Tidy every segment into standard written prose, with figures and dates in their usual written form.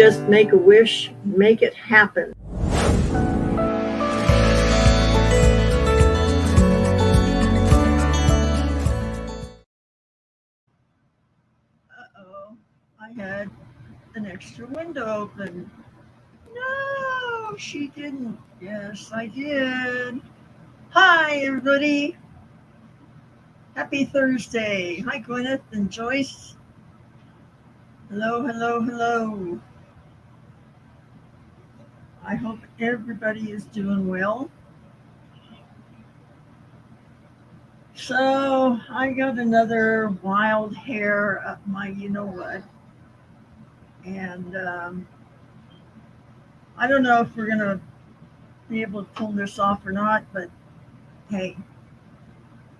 just make a wish, make it happen. Uh-oh, I had an extra window open. No, she didn't. Yes, I did. Hi, everybody. Happy Thursday. Hi, Gwyneth and Joyce. Hello, hello, hello. I hope everybody is doing well. So I got another wild hair up my you-know-what. And I don't know if we're going to be able to pull this off or not, but hey,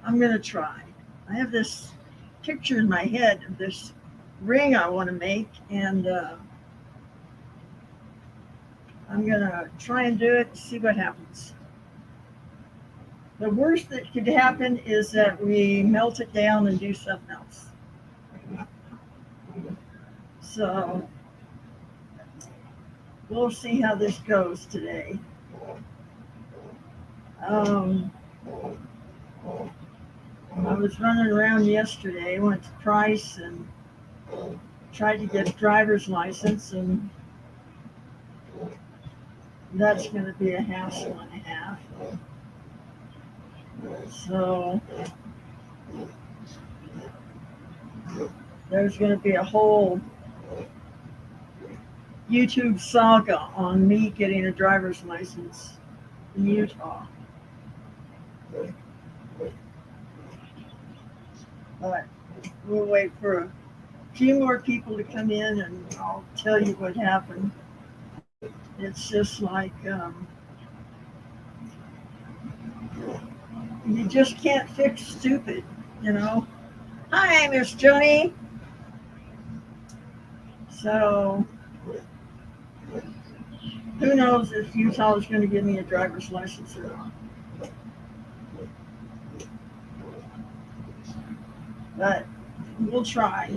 I'm going to try. I have this picture in my head of this ring I want to make, and I'm going to try and do it and see what happens. The worst that could happen is that we melt it down and do something else. So we'll see how this goes today. I was running around yesterday, went to Price and tried to get a driver's license, and that's going to be a hassle and a half. So there's going to be a whole YouTube saga on me getting a driver's license in Utah. But we'll wait for a few more people to come in and I'll tell you what happened. It's just like you just can't fix stupid, you know. Hi, Miss Joni. So who knows if Utah is going to give me a driver's license or not. But we'll try.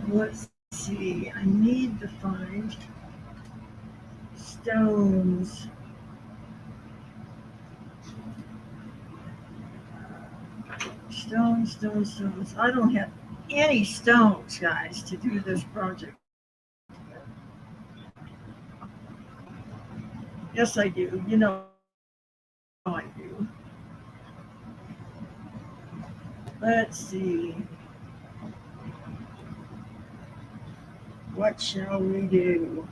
Let's see. I need to find stones. Stones. I don't have any stones, guys, to do this project. Yes, I do. You know I do. Let's see. What shall we do?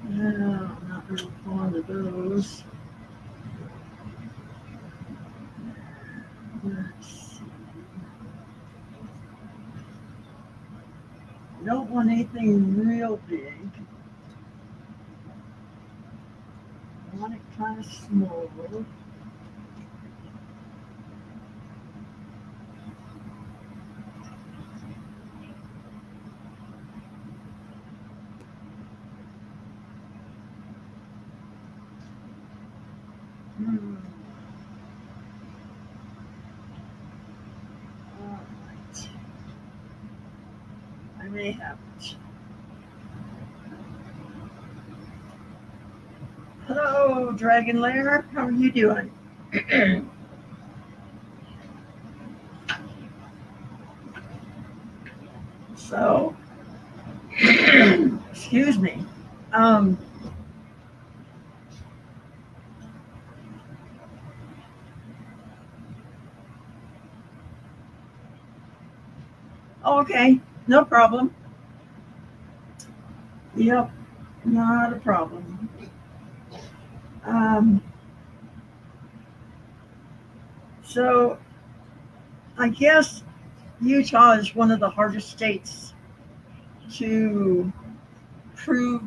No, I'm not really fond of those. Let's see. I don't want anything real big. I want it kind of small. All right. I may have it. Hello, Dragon Lair. How are you doing? So, excuse me. Okay, no problem. Yep, not a problem. So, I guess Utah is one of the hardest states to prove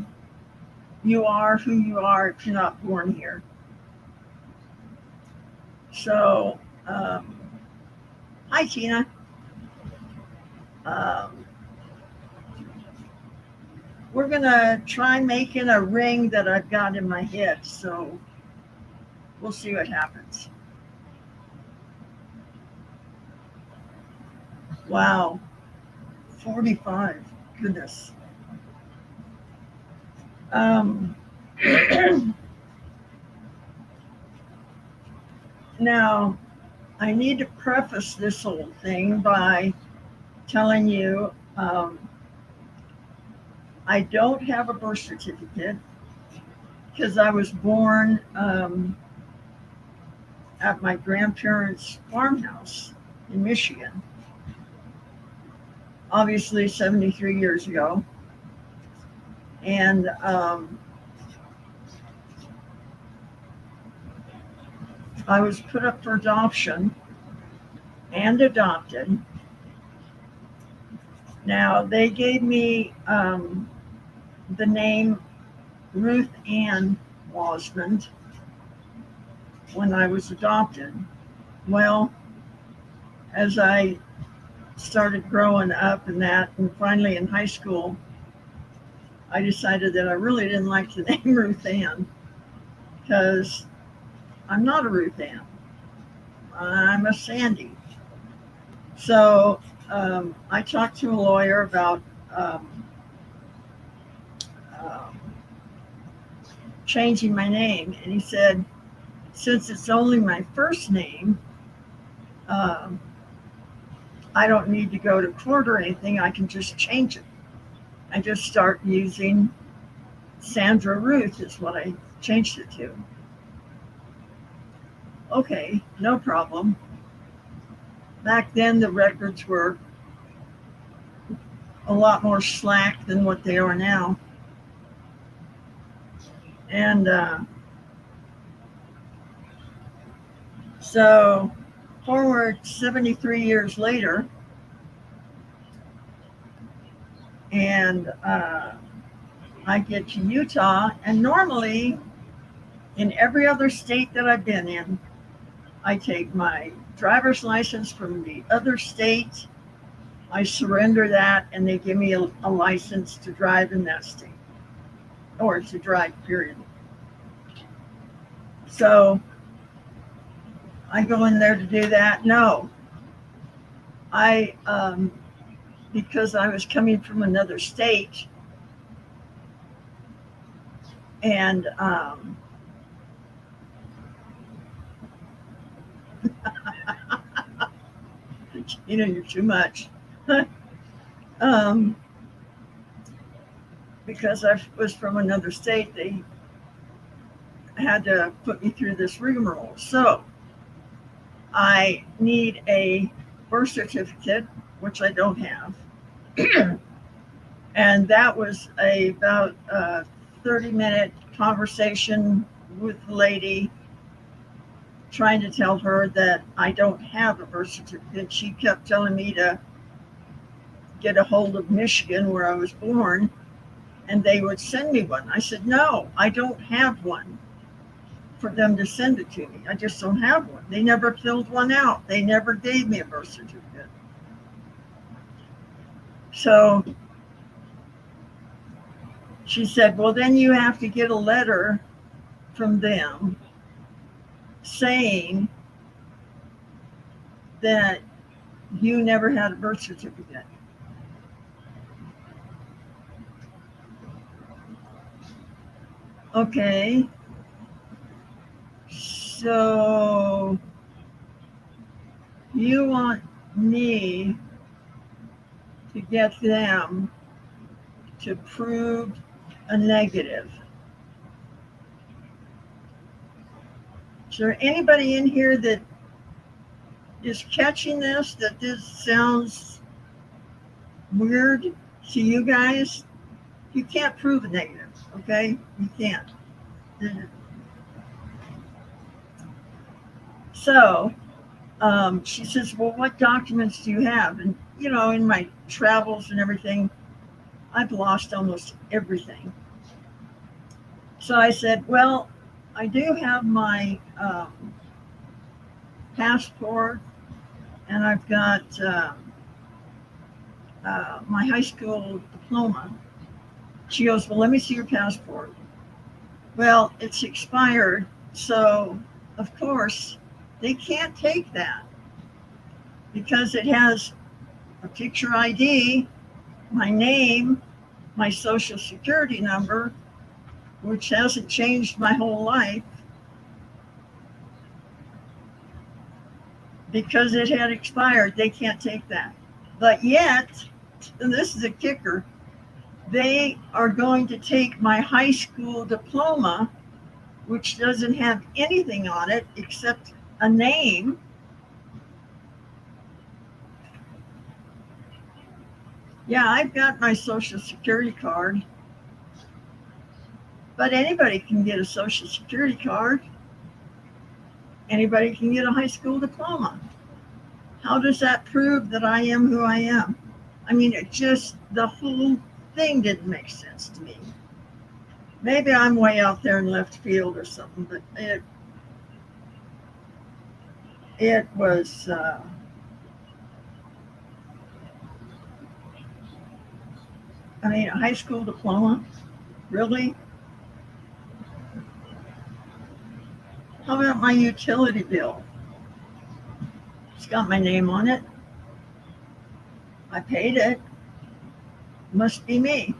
you are who you are if you're not born here. So, hi, Tina. We're going to try making a ring that I've got in my head, so we'll see what happens. Wow, 45. Goodness. Um, Now, I need to preface this whole thing by telling you I don't have a birth certificate because I was born at my grandparents' farmhouse in Michigan, obviously 73 years ago. And I was put up for adoption and adopted. Now, they gave me the name Ruth Ann Wasmond when I was adopted. Well, as I started growing up and that, and finally in high school, I decided that I really didn't like the name Ruth Ann because I'm not a Ruth Ann. I'm a Sandy. So I talked to a lawyer about um, changing my name, and he said, since it's only my first name, um, I don't need to go to court or anything. I can just change it. I just start using Sandra Ruth is what I changed it to. Okay, no problem. Back then, the records were a lot more slack than what they are now. And so, forward 73 years later, and I get to Utah, and normally in every other state that I've been in, I take my driver's license from the other state, I surrender that, and they give me a license to drive in that state, or to drive, period. So I go in there to do that. No, I, because I was coming from another state, and you're too much. um, because I was from another state, they had to put me through this rigmarole. So I need a birth certificate, which I don't have. And that was about a 30-minute conversation with the lady, trying to tell her that I don't have a birth certificate. She kept telling me to get a hold of Michigan, where I was born, and they would send me one. I said, no, I don't have one for them to send it to me. I just don't have one. They never filled one out. They never gave me a birth certificate. So she said, well, then you have to get a letter from them saying that you never had a birth certificate. Okay. So you want me to get them to prove a negative. Is there anybody in here that is catching this, that this sounds weird to you guys? You can't prove a negative, okay? You can't. So she says, well, what documents do you have? And, in my travels and everything, I've lost almost everything. So I said, well, I do have my passport, and I've got my high school diploma. She goes, well, let me see your passport. Well, it's expired, so of course they can't take that because it has a picture ID, my name, my social security number, which hasn't changed my whole life because it had expired. They can't take that. But yet, and this is a kicker, they are going to take my high school diploma, which doesn't have anything on it except a name. Yeah, I've got my social security card, but anybody can get a social security card. Anybody can get a high school diploma. How does that prove that I am who I am? I mean, it just, the whole thing didn't make sense to me. Maybe I'm way out there in left field or something, but it was, I mean, a high school diploma? Really? How about my utility bill? It's got my name on it. I paid it. Must be me.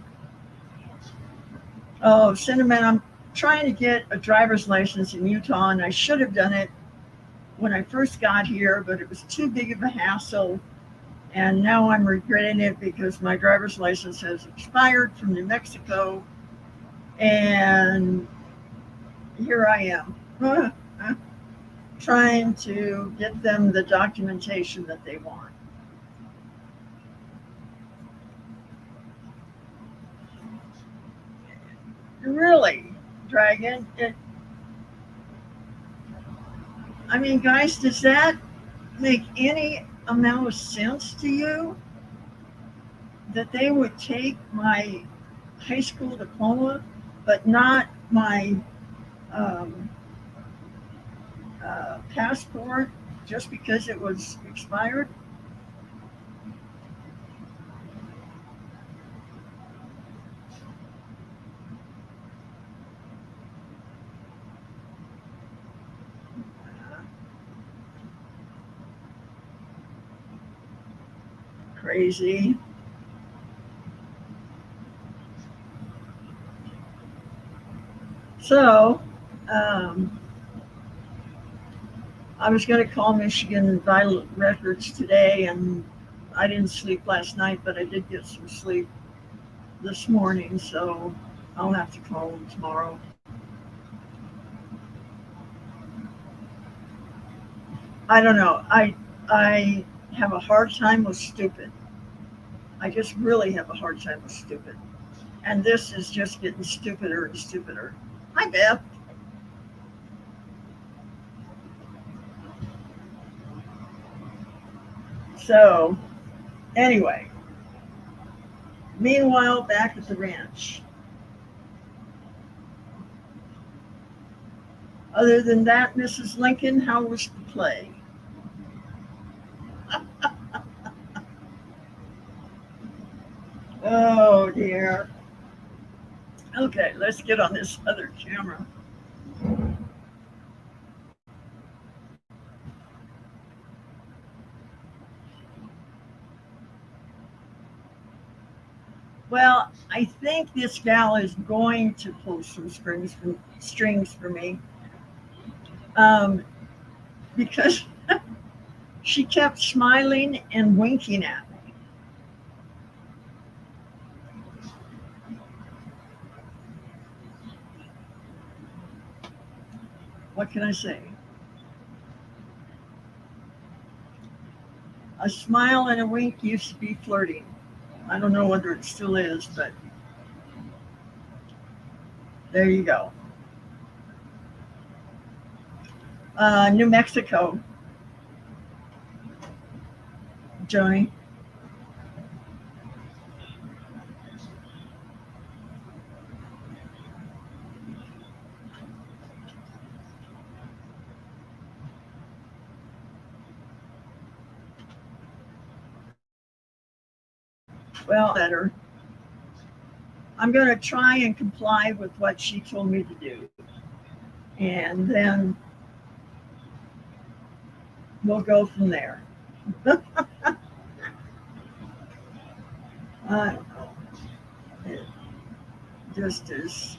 Oh, Cinnamon, I'm trying to get a driver's license in Utah, and I should have done it when I first got here, but it was too big of a hassle. And now I'm regretting it because my driver's license has expired from New Mexico. And here I am trying to get them the documentation that they want. Really, Dragon? I mean, guys, does that make any amount of sense to you? That they would take my high school diploma, but not my um, passport just because it was expired? Crazy. So, um, I was going to call Michigan Vital Records today, and I didn't sleep last night, but I did get some sleep this morning, so I'll have to call them tomorrow. I don't know. I have a hard time with stupid. I just really have a hard time with stupid. And this is just getting stupider and stupider. Hi, Beth. So, anyway, meanwhile, back at the ranch. Other than that, Mrs. Lincoln, how was the play? Oh, dear. Okay, let's get on this other camera. Well, I think this gal is going to pull some strings for me um, because she kept smiling and winking at me. What can I say? A smile and a wink used to be flirting. I don't know whether it still is, but there you go. New Mexico, Joni. Well, better. I'm going to try and comply with what she told me to do. And then we'll go from there. I don't know. It just is.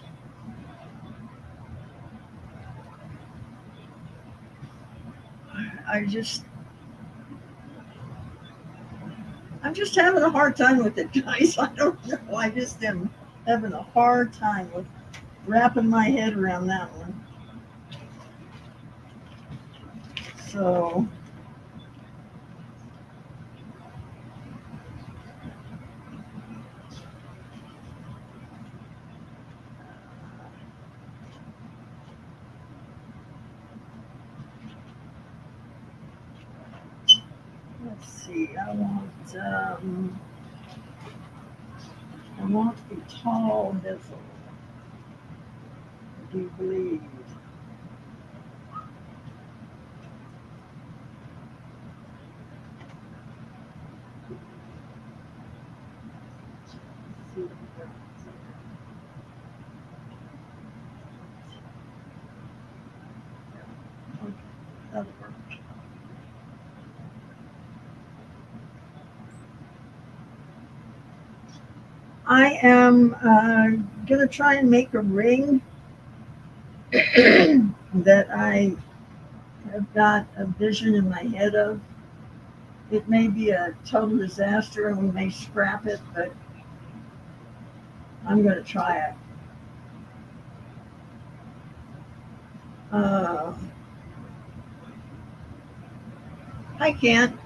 I just, I'm just having a hard time with it, guys. I don't know. I just am having a hard time with wrapping my head around that one. So, let's see. I want a tall bezel. Do you believe? Let's see what we got. Okay, that'll work. I am gonna try and make a ring that I have got a vision in my head of. It may be a total disaster and we may scrap it, but I'm gonna try it. Uh, I can't.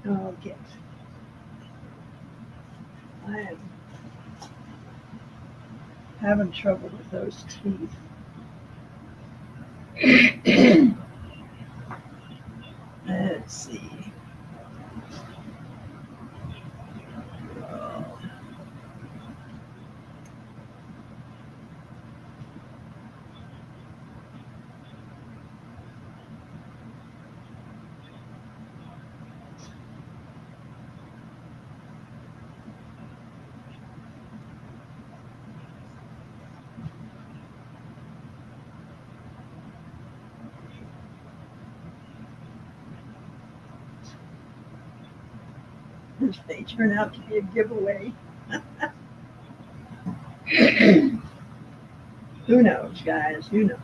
Okay. I am having trouble with those teeth. Let's see. Oh, this may turn out to be a giveaway. Who knows, guys? Who knows?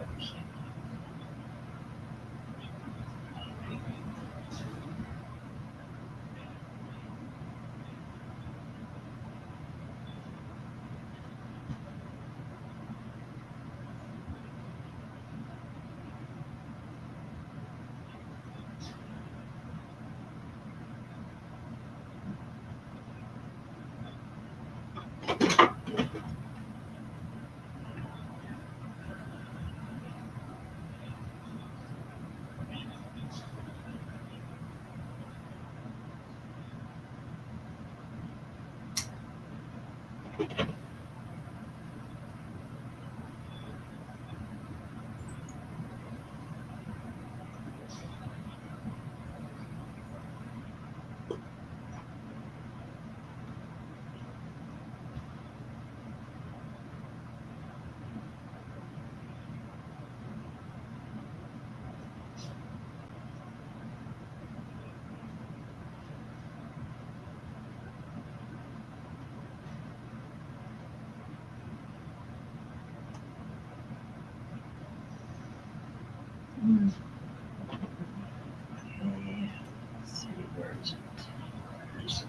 Hmm. Okay. Let's see, where is it? Where is it?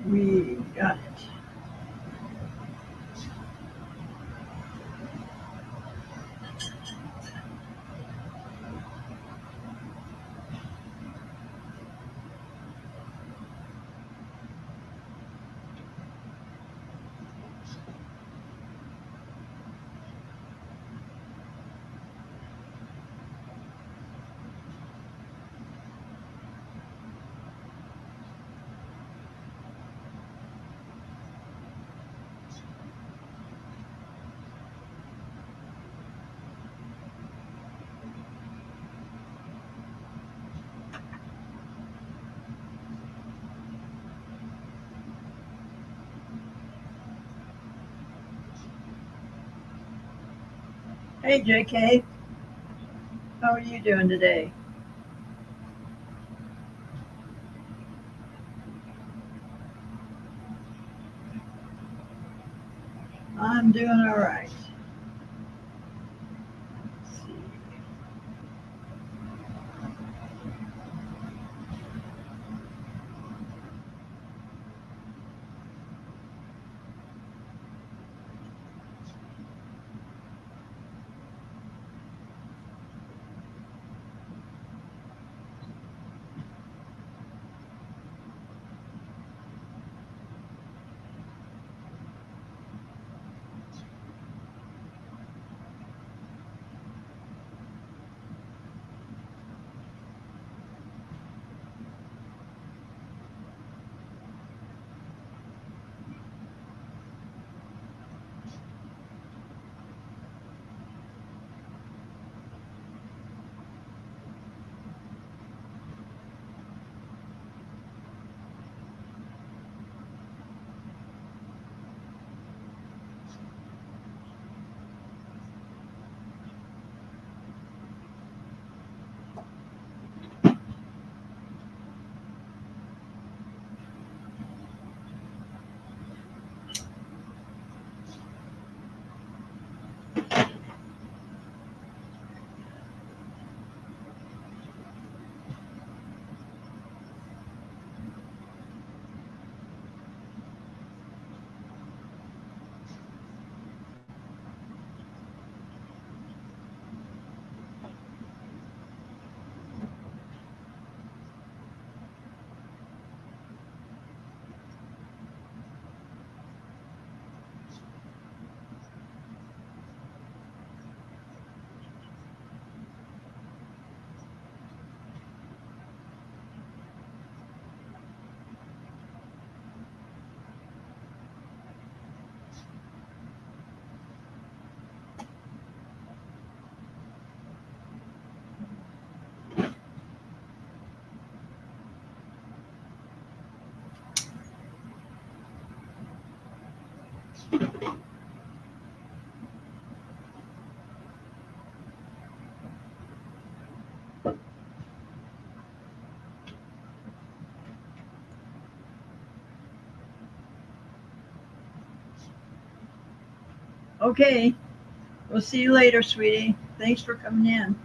We got it. Hey, JK. How are you doing today? I'm doing all right. Let's see. Okay. We'll see you later, sweetie. Thanks for coming in.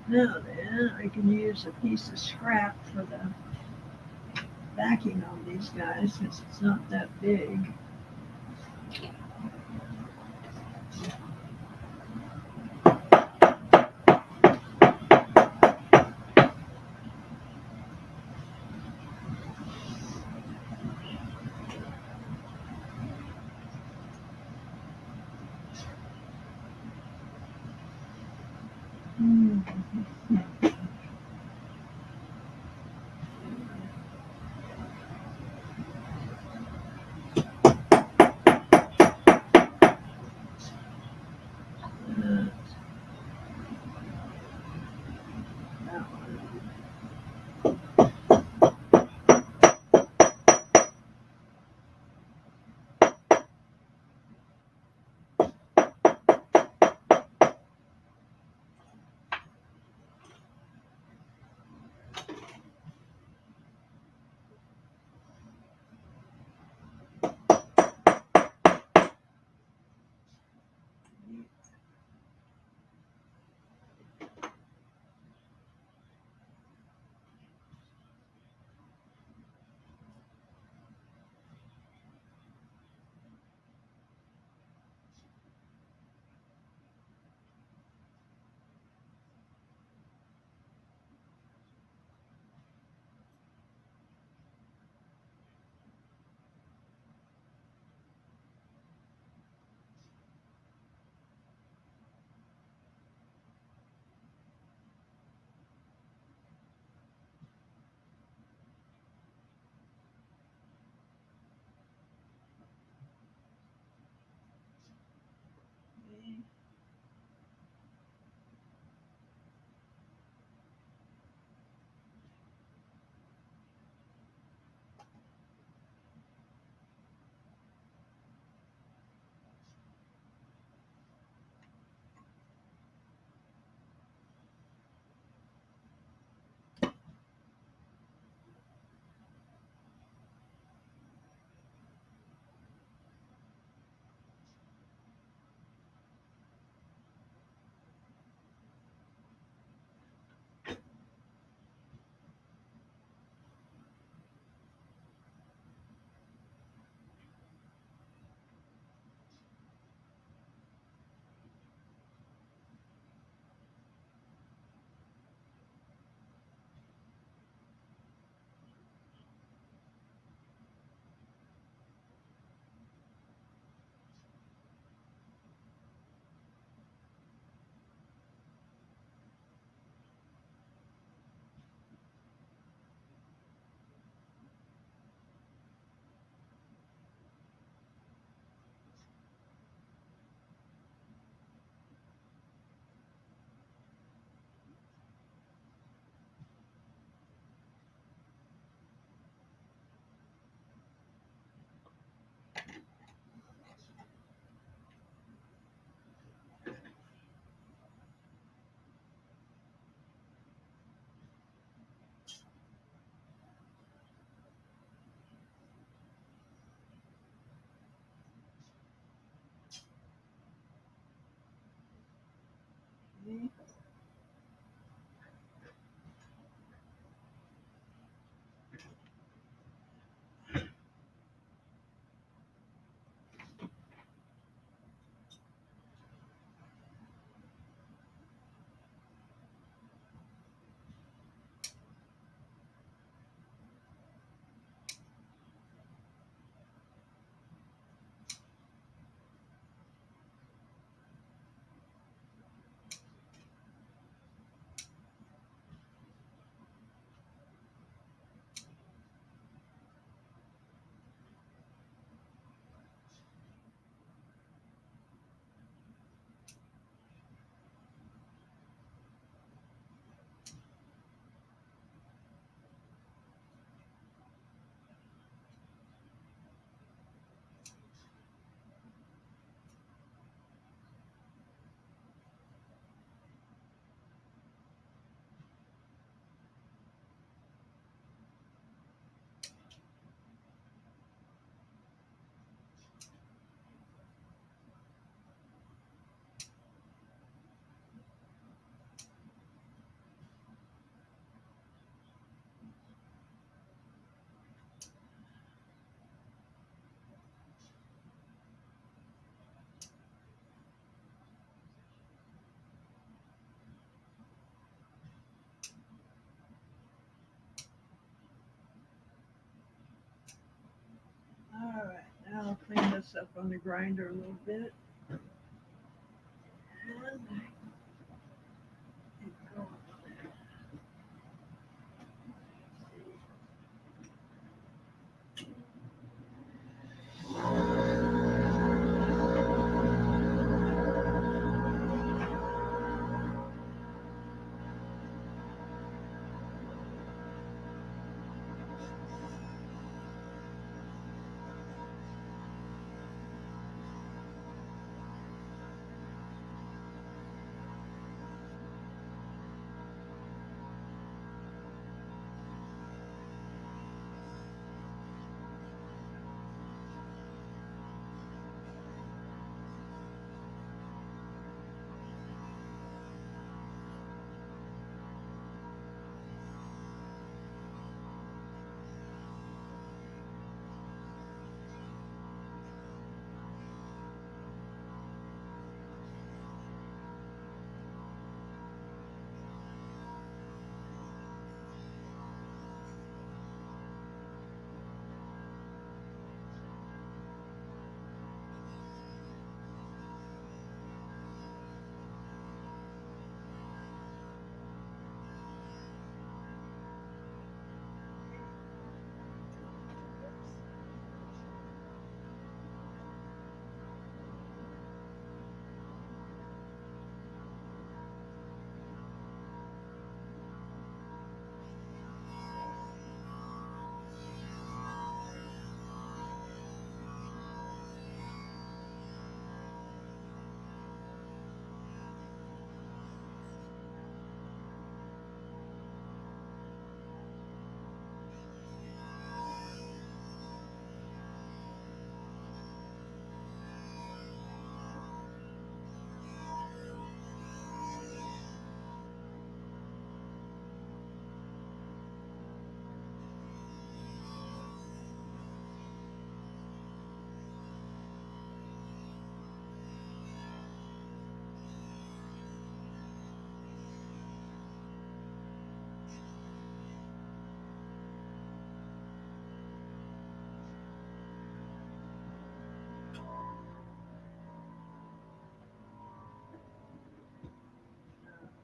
Now then, I can use a piece of scrap for the backing on these guys since it's not that big. this up on the grinder a little bit. And it goes.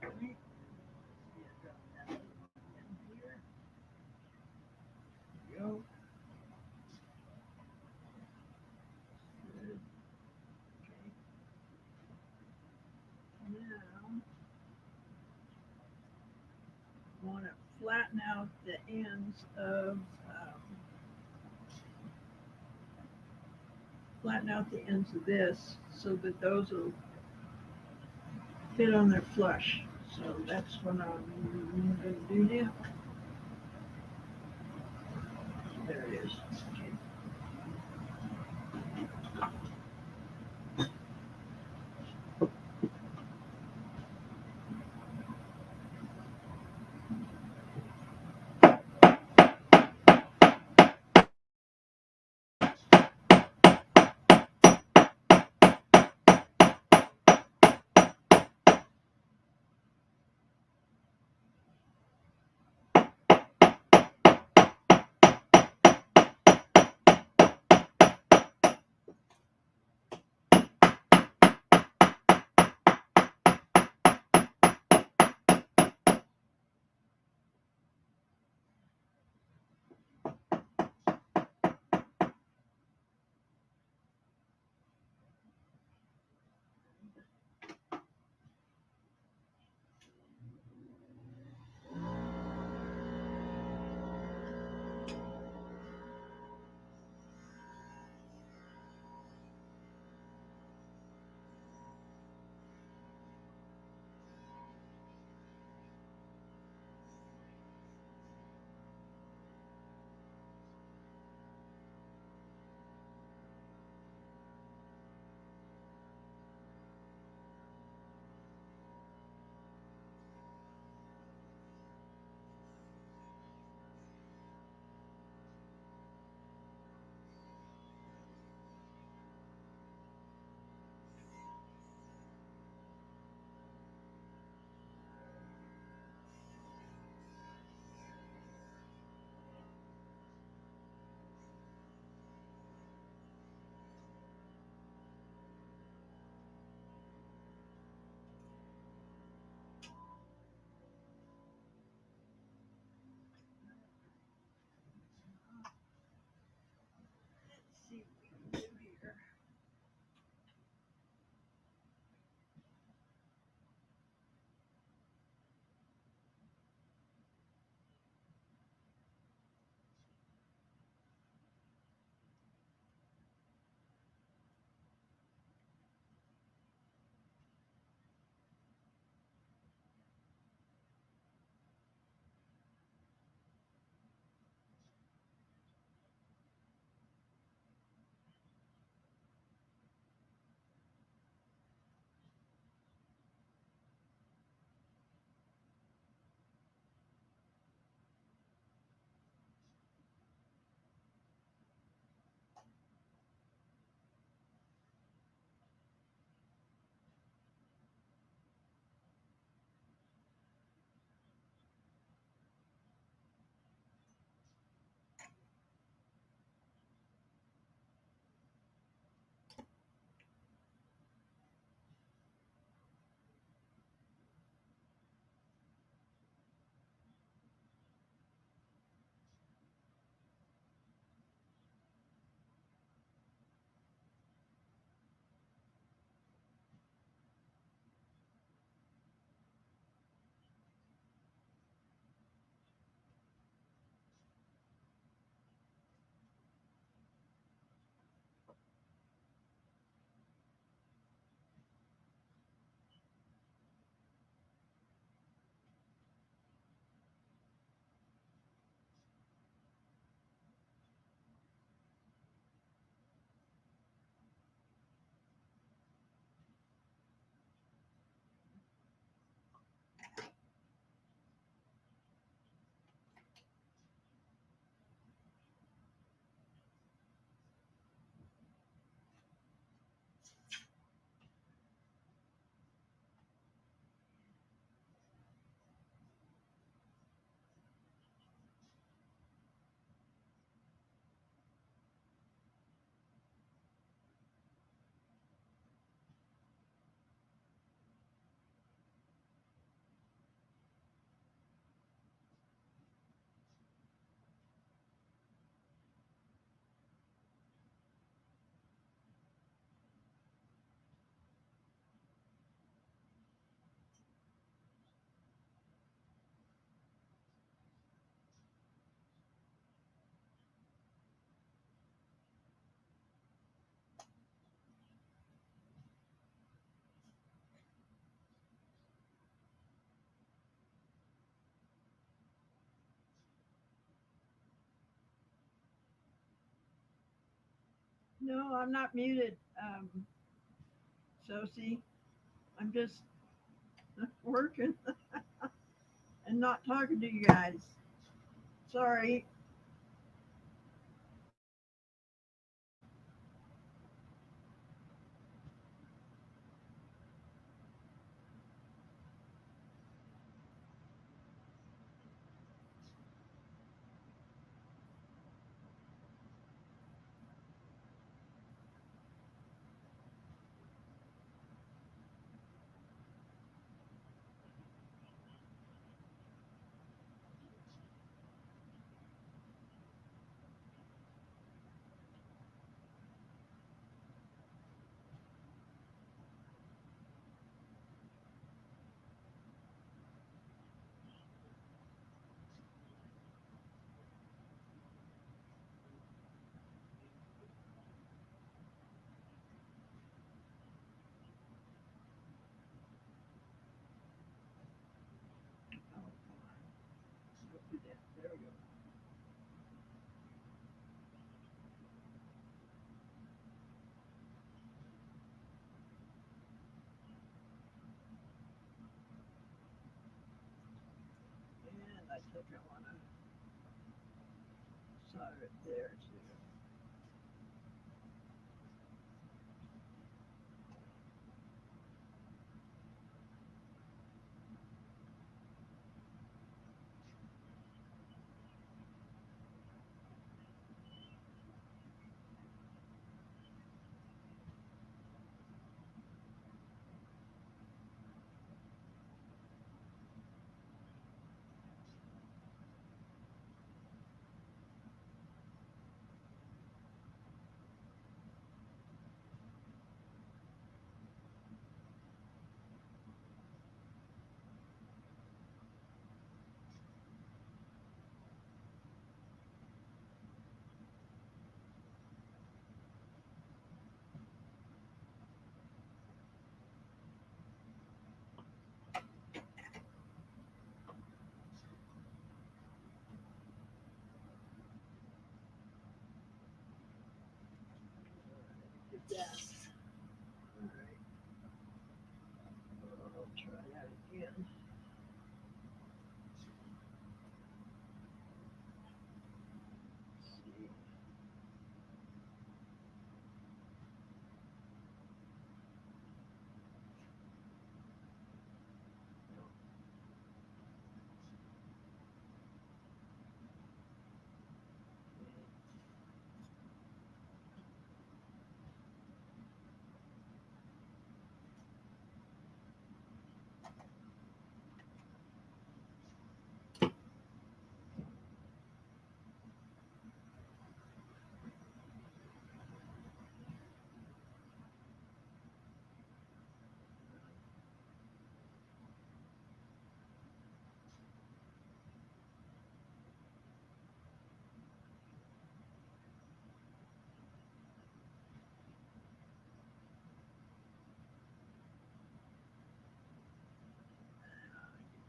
Right. Drop that in here. There we go. Good. Okay. Now, I want to flatten out the ends of this so that those will fit on there flush. So that's what I'm going to do now. There it is. Okay. No, I'm not muted, Sosie. I'm just working and not talking to you guys. Sorry. Oh, come on. Don't do that. There we go. And I think I want to solder it there too. Did that. All right. I'll try that again. Let's see.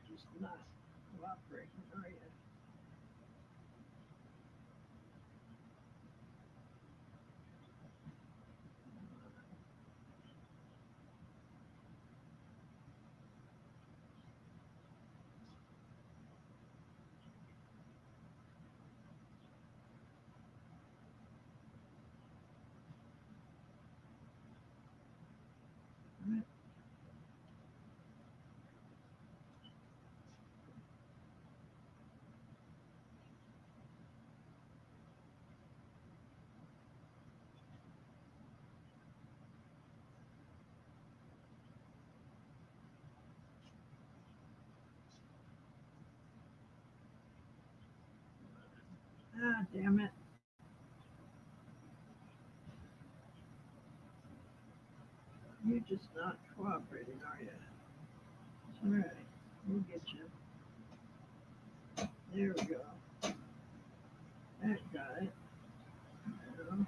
You're just not cooperating, are you? Ah, damn it. You're just not cooperating, are you? All right. We'll get you. There we go. That got it. Now,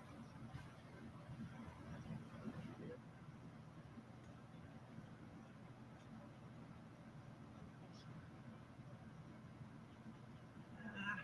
ah,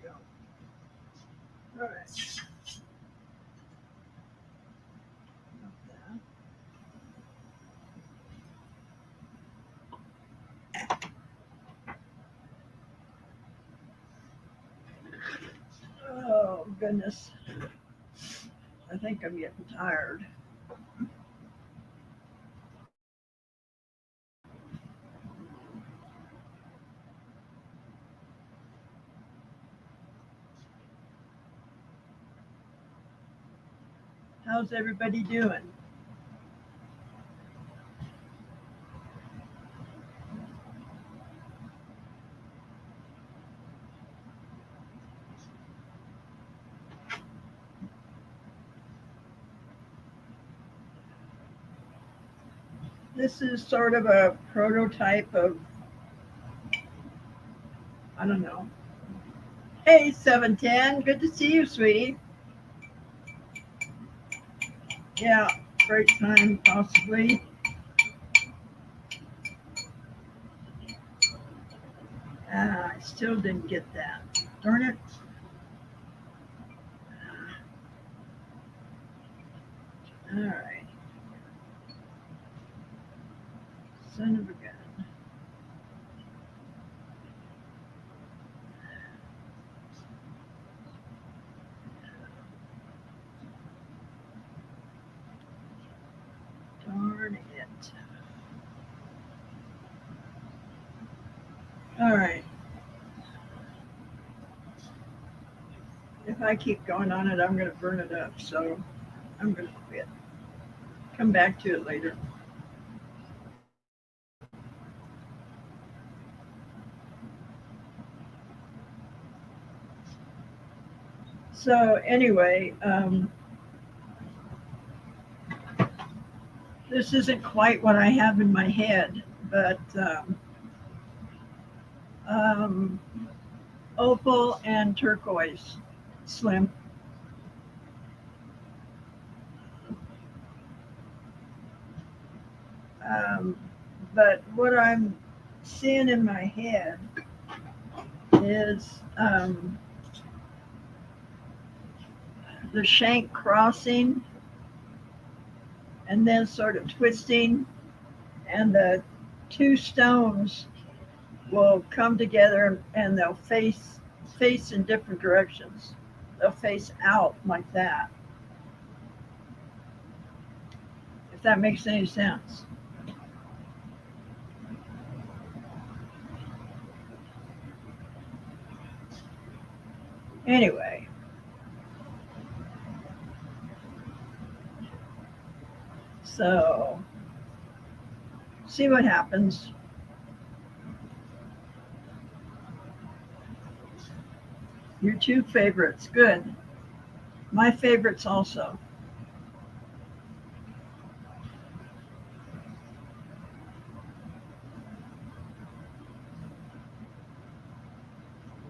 we go. All right. Oh, goodness. I think I'm getting tired. How's everybody doing? This is sort of a prototype of, I don't know. Hey, 710, good to see you, sweetie. Yeah, break time, possibly. I still didn't get that. Darn it. All right. Son of a gun. Darn it. All right. If I keep going on it, I'm going to burn it up. So I'm going to quit. Come back to it later. So anyway, this isn't quite what I have in my head, but um, opal and turquoise, slim. Um, but what I'm seeing in my head is the shank crossing and then sort of twisting, and the two stones will come together and they'll face in different directions. They'll face out like that. If that makes any sense. Anyway, so see what happens. Your two favorites, good. My favorites also.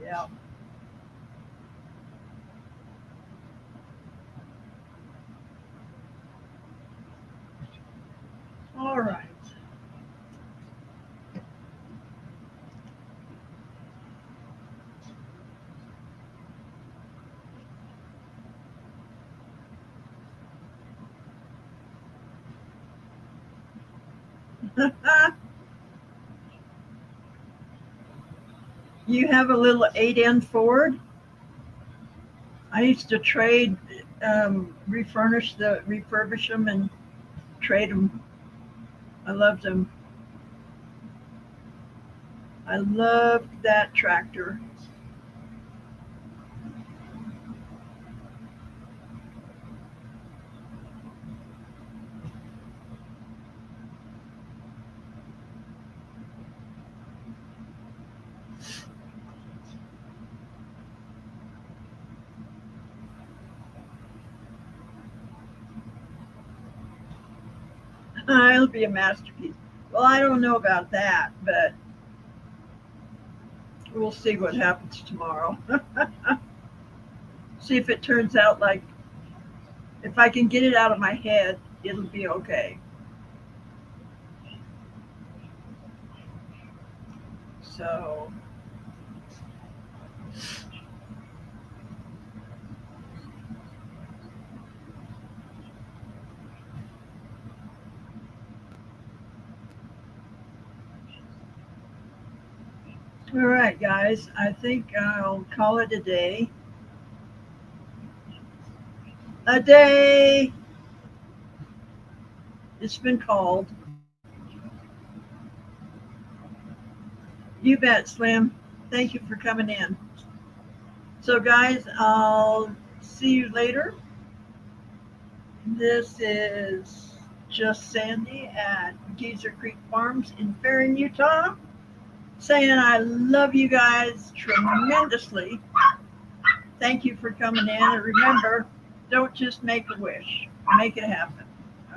Yeah. All right. You have a little 8N Ford. I used to refurbish them and trade them. I loved them. I loved that tractor. It'll be a masterpiece. Well, I don't know about that, but we'll see what happens tomorrow. See if it turns out like, if I can get it out of my head, it'll be okay. So All right, guys. I think I'll call it a day. A day. It's been called. You bet, Slim. Thank you for coming in. So, guys, I'll see you later. This is Just Sandy at Geezer Creek Farms in Farron, Utah, saying I love you guys tremendously. Thank you for coming in. And remember, don't just make a wish, make it happen.